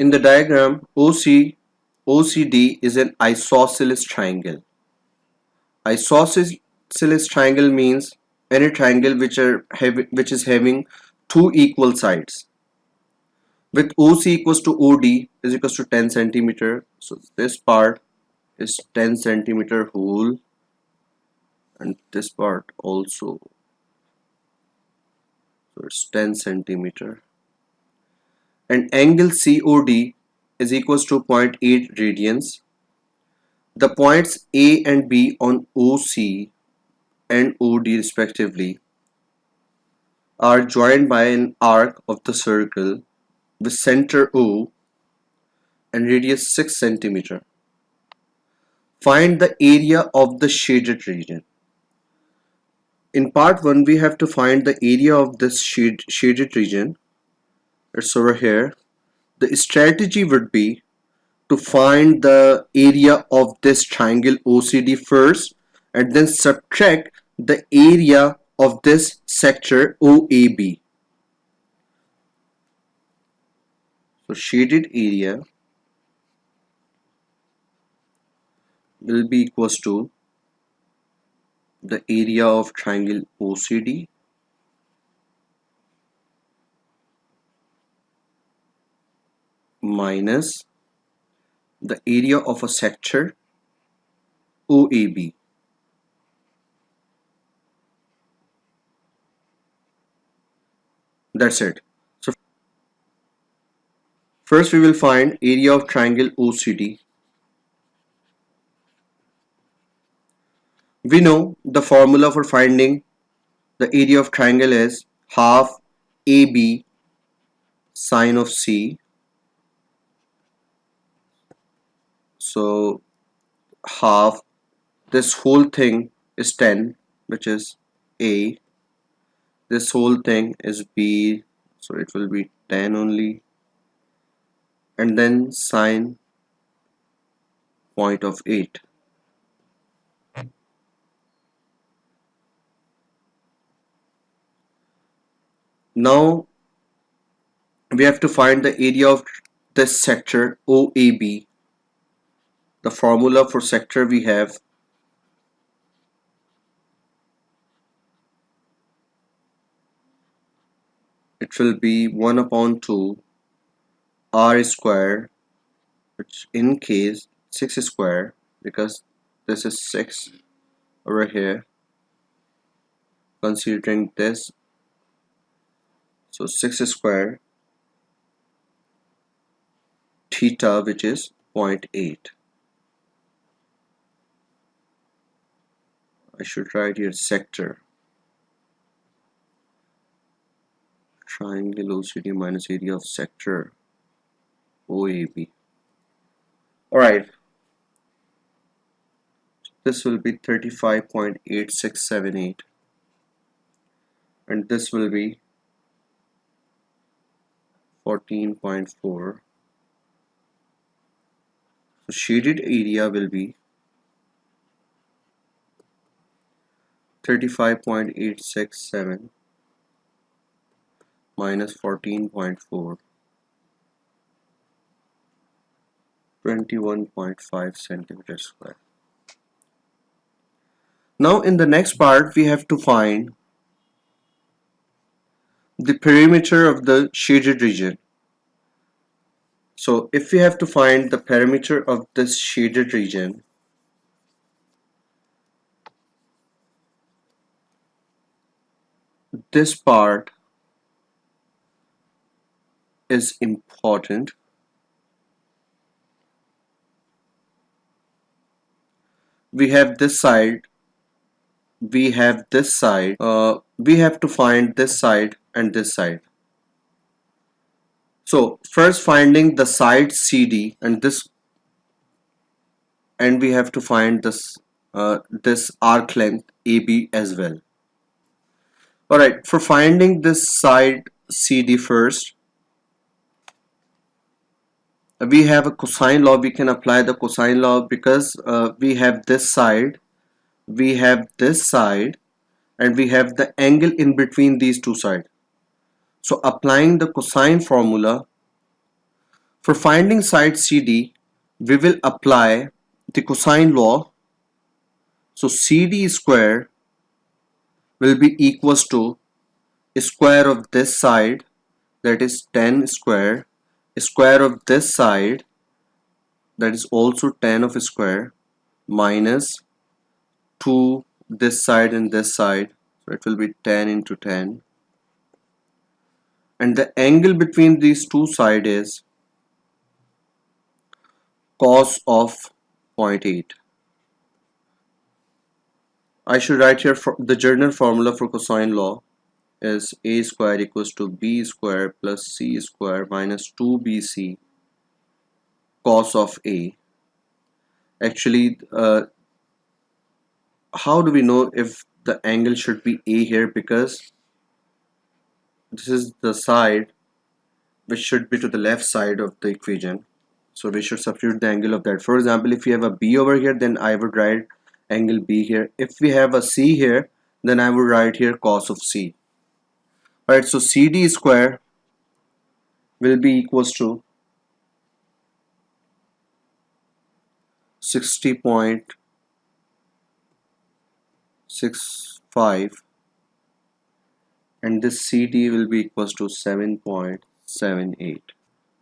In the diagram, OCD is an isosceles triangle. Isosceles triangle means any triangle which is having two equal sides. With OC equals to OD is equals to 10 centimeter. So this part is 10 centimeter whole, and this part also. So it's 10 centimeter. And angle COD is equals to 0.8 radians. The points A and B on OC and OD respectively are joined by an arc of the circle with center O and radius 6 centimeter. Find the area of the shaded region. In part 1, we have to find the area of this shaded region. It's over here. The strategy would be to find the area of this triangle OCD first and then subtract the area of this sector OAB. So shaded area will be equals to the area of triangle OCD minus the area of a sector OAB. That's it. So first we will find area of triangle OCD. We know the formula for finding the area of triangle is half AB sine of C. So half, this whole thing is 10, which is A. This whole thing is B, so it will be 10 only. And then sine 0.8. Now we have to find the area of this sector OAB. The formula for sector we have it will be 1 upon 2 r square, which in case 6 square, because this is 6 over here, considering this, so 6 square theta, which is 0.8. I should write here sector triangle OCD minus area of sector OAB. Alright, this will be 35.8678 and this will be 14.4. So shaded area will be 35.867 minus 14.4, 21.5 centimeters square. Now in the next part we have to find the perimeter of the shaded region. So if we have to find the perimeter of this shaded region, this part is important. We have this side, we have this side, we have to find this side and this side. So first finding the side CD and this, and we have to find this this arc length AB as well. Alright, for finding this side CD first, we have a cosine law. We can apply the cosine law because we have this side, we have this side, and we have the angle in between these two sides. So applying the cosine formula For finding side CD, we will apply the cosine law. So CD square will be equals to square of this side, that is 10 square, square of this side, that is also 10 of square, minus 2 this side and this side, so it will be 10 into 10, and the angle between these two sides is cos of 0.8. I should write here for the general formula for cosine law is a square equals to b square plus c square minus 2bc cos of a. Actually, how do we know if the angle should be a here? Because this is the side which should be to the left side of the equation, so we should substitute the angle of that. For example, if we have a b over here, then I would write angle b here. If we have a c here, then I would write here cos of c. Alright, so CD square will be equals to 60.65, and this CD will be equals to 7.78.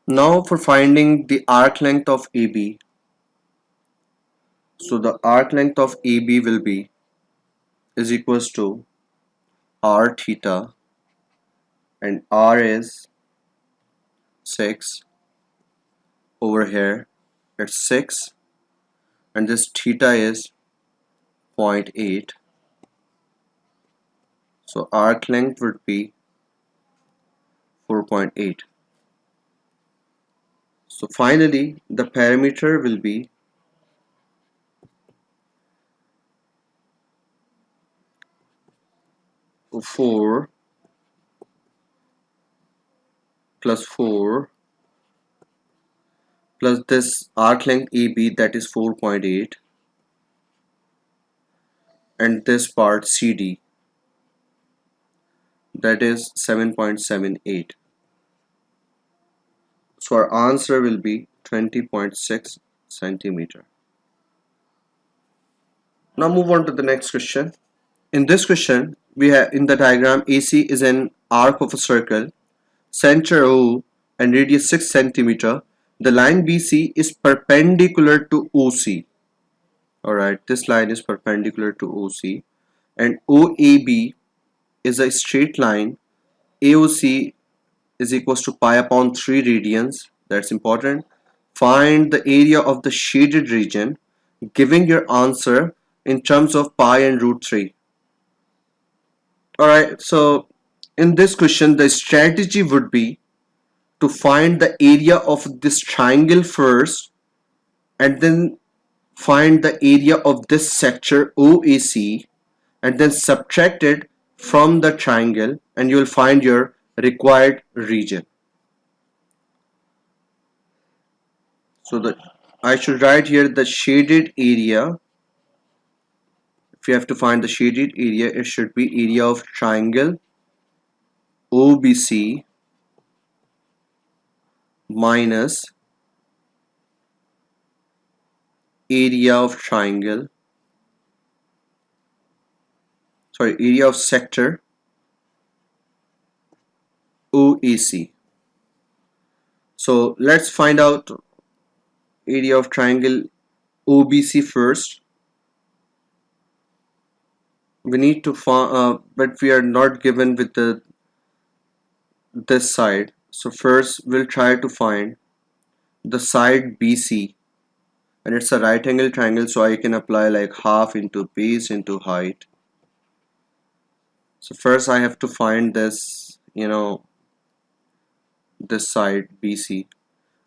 Now for finding the arc length of AB, so the arc length of AB will be is equals to r theta, and r is 6 over here, it's 6, and this theta is 0.8, so arc length would be 4.8. So finally the perimeter will be 4 plus 4 plus this arc length AB, that is 4.8, and this part CD, that is 7.78. So our answer will be 20.6 centimeter. Now move on to the next question. In this question, we have in the diagram AC is an arc of a circle, center O and radius 6 centimeter. The line BC is perpendicular to OC. Alright, this line is perpendicular to OC, and OAB is a straight line. AOC is equals to pi upon 3 radians. That's important. Find the area of the shaded region, giving your answer in terms of pi and root 3. Alright, so in this question, the strategy would be to find the area of this triangle first, and then find the area of this sector OAC, and then subtract it from the triangle, and you will find your required region. So I should write here the shaded area. If you have to find the shaded area, it should be area of triangle OBC minus area of triangle, sorry, area of sector OAC. So let's find out area of triangle OBC first. We need to find, but we are not given with this side. So first we'll try to find the side BC, and it's a right angle triangle, so I can apply like half into base into height. So first I have to find this, this side BC,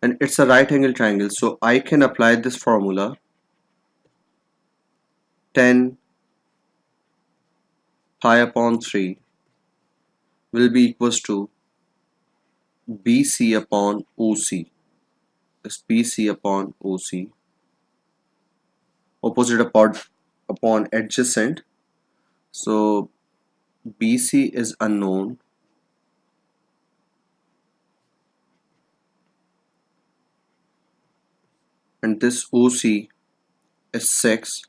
and it's a right angle triangle, so I can apply this formula. 10 pi upon 3 will be equals to BC upon OC. This BC upon OC, opposite upon adjacent. So BC is unknown, and this OC is 6,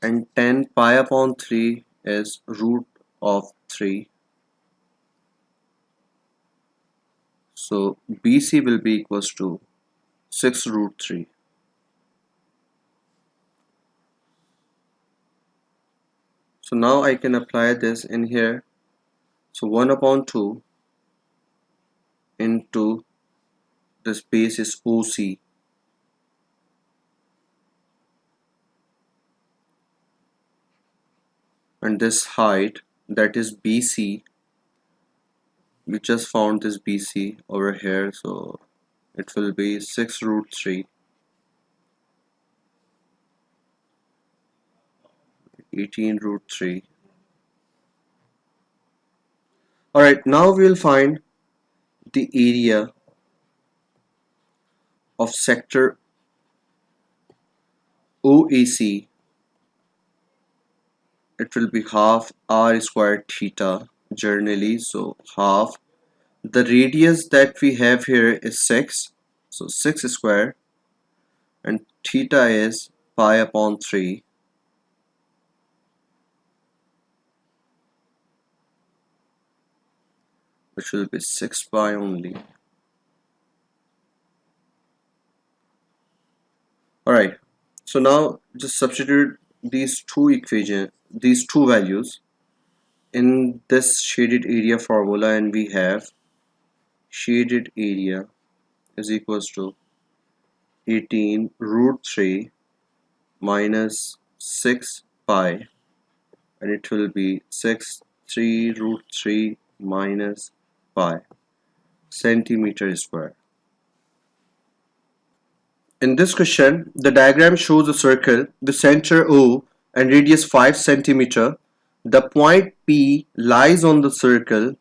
and 10 pi upon 3 is root of 3. So BC will be equals to 6 root 3. So now I can apply this in here. So 1 upon 2 into this base is OC, and this height, that is BC. We just found this BC over here, so it will be 6 root 3, 18 root 3. Alright, now we will find the area of sector OAC. It will be half r squared theta generally, so half. The radius that we have here is 6, so 6 square, and theta is pi upon 3, which will be 6 pi only. Alright, so now just substitute these two values in this shaded area formula, and we have shaded area is equals to 18 root 3 minus 6 pi, and it will be 3 root 3 minus pi centimeter square. In this question, the diagram shows a circle with center O and radius 5 centimeter. The point P lies on the circle.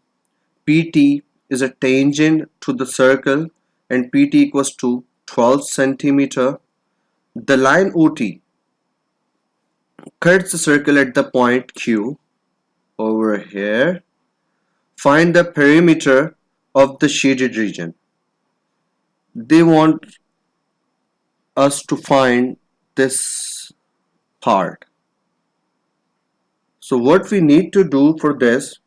PT is a tangent to the circle, and PT equals to 12 centimeter. The line OT cuts the circle at the point Q over here. Find the perimeter of the shaded region. They want us to find this part. So what we need to do for this,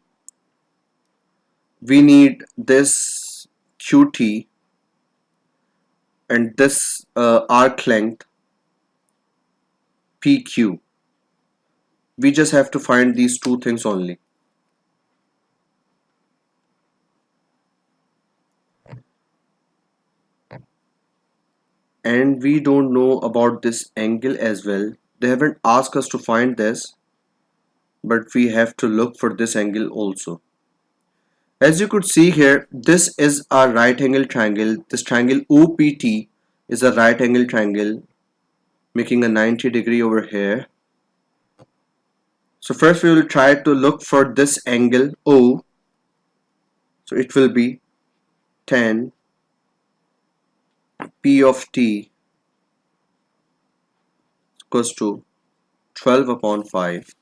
we need this QT and this arc length PQ. We just have to find these two things only. And we don't know about this angle as well. They haven't asked us to find this, but we have to look for this angle also. As you could see here, this is a right angle triangle. This triangle OPT is a right angle triangle making a 90-degree over here. So first we will try to look for this angle O. So it will be 10 P of T equals to 12 upon 5.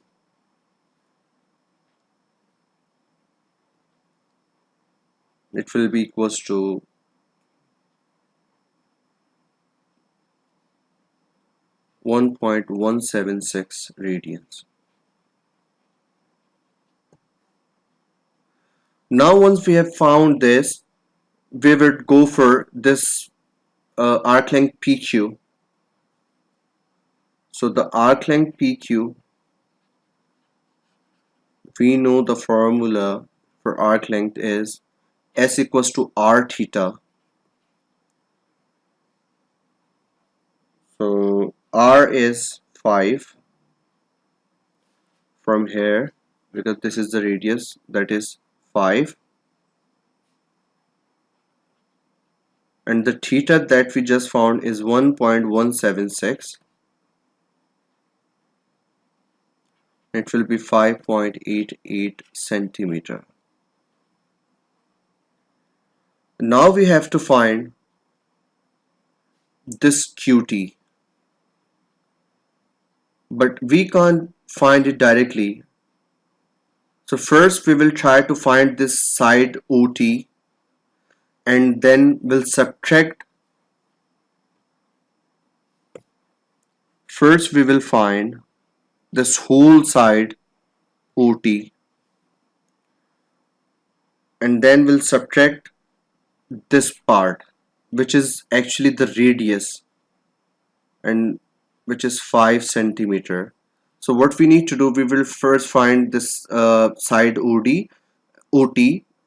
It will be equals to 1.176 radians. Now once we have found this, we will go for this arc length PQ. So the arc length PQ, we know the formula for arc length is S equals to R theta. So R is 5 from here, because this is the radius, that is 5, and the theta that we just found is 1.176. It will be 5.88 centimeter. Now we have to find this QT, but we can't find it directly. So first we will try to find this side OT, and then we'll subtract. First we will find this whole side OT, and then we'll subtract this part, which is actually the radius, and which is 5 centimeter. So what we need to do, we will first find this side OT,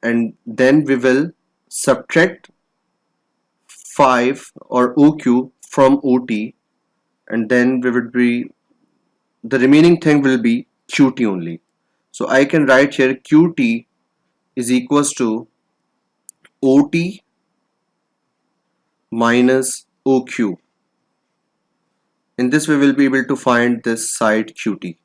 and then we will subtract 5 or OQ from OT, and then we would be, the remaining thing will be QT only. So I can write here QT is equals to OT minus OQ. In this way, we will be able to find this side QT.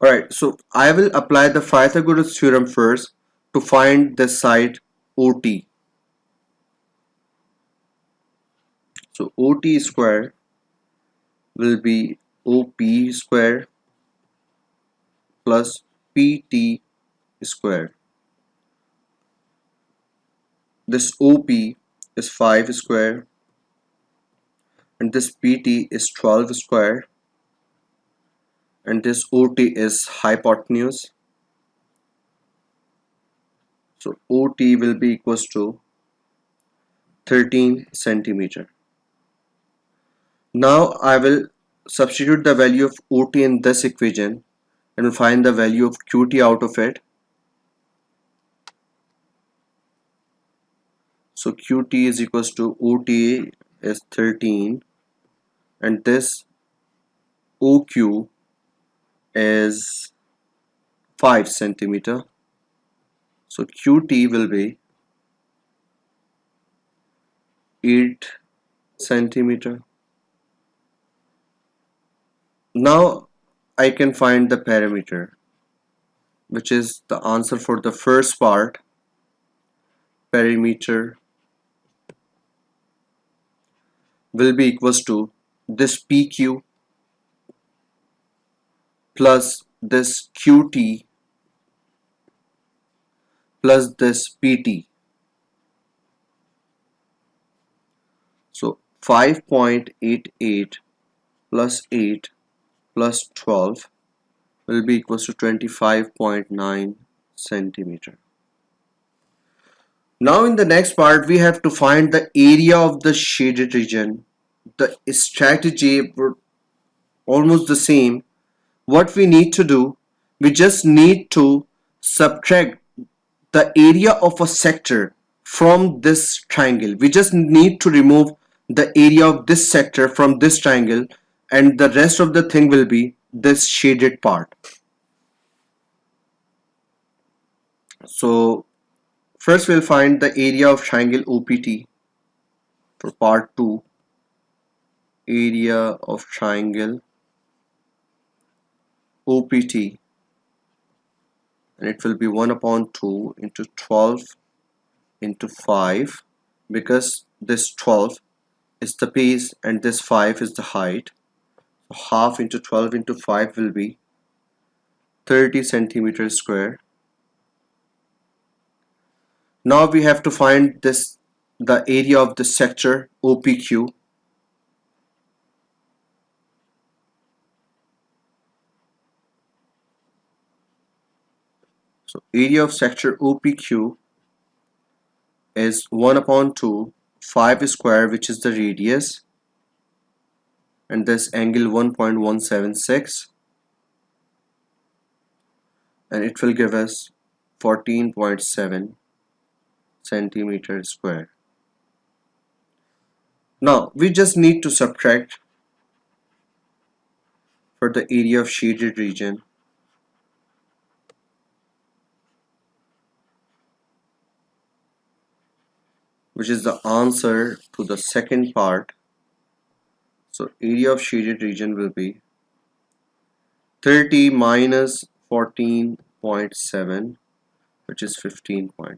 Alright, so I will apply the Pythagoras theorem first to find the side OT. So OT square will be OP square plus PT square. This OP is 5 square and this PT is 12 square, and this OT is hypotenuse. So OT will be equals to 13 centimeter. Now I will substitute the value of OT in this equation and will find the value of QT out of it. So QT is equals to OT is 13 and this OQ is 5 centimeter. So QT will be 8 centimeter. Now I can find the parameter, which is the answer for the first part. Perimeter will be equals to this PQ plus this QT plus this PT. So 5.88 plus 8 plus 12 will be equals to 25.9 centimeter. Now in the next part we have to find the area of the shaded region. The strategy were almost the same. What we need to do, we just need to subtract the area of a sector from this triangle. We just need to remove the area of this sector from this triangle, and the rest of the thing will be this shaded part. So first we'll find the area of triangle OPT for part 2. Area of triangle OPT, and it will be 1 upon 2 into 12 into 5, because this 12 is the base and this 5 is the height. So half into 12 into 5 will be 30 centimeters square. Now we have to find this, the area of the sector OPQ. So area of sector OPQ is 1 upon 2, 5 square, which is the radius, and this angle 1.176, and it will give us 14.7 centimeters square. Now we just need to subtract for the area of shaded region, which is the answer to the second part. So area of shaded region will be 30 minus 14.7, which is 15.3.